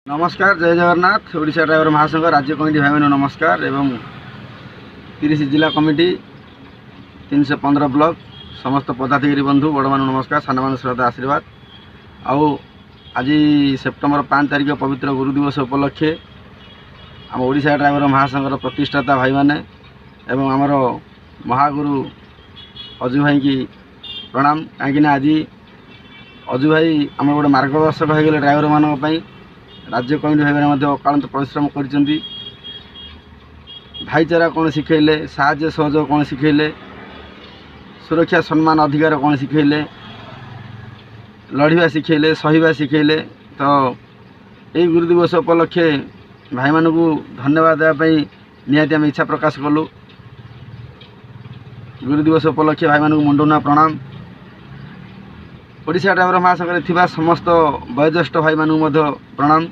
नमस्कार जय जगन्नाथ ओडिशा ड्राइवर महासंघ राज्य कमिटी भाई मैंने नमस्कार एवं 30 जिला कमिटी 315 ब्लॉक समस्त पदाधिकारी बंधु बड़ मान नमस्कार सान मान श्रद्धा आशीर्वाद आउ आज सेप्टेम्बर 5 तारिख पवित्र गुरु दिवस उपलक्षे आम ओडिशा ड्राइवर महासंघर प्रतिष्ठाता भाई मैंने एवं आमर महागुरु अजु भाई की प्रणाम कहीं आज अजु भाई आम गोटे मार्गदर्शक हो गले ड्राइवर मानी राज्य कमिटी भाई मैंने अकालंत परिश्रम कर भाईचारा कौन शिखेले साहाय्य सहयोग कौन शिखेले सुरक्षा सम्मान अधिकार कौन शिखेले लड़वा शिखेले सहीवा शिखेले तो यही गुरु दिवस उपलक्षे भाई मान को धन्यवाद देवाई निहाती आम इच्छा प्रकाश कलु गुरु दिवस उपलक्षे भाई मान को मुंडुना प्रणाम ओडिशा ड्राइवर महासंघ समस्त वयोज्येष्ठ भाई मान प्रणाम।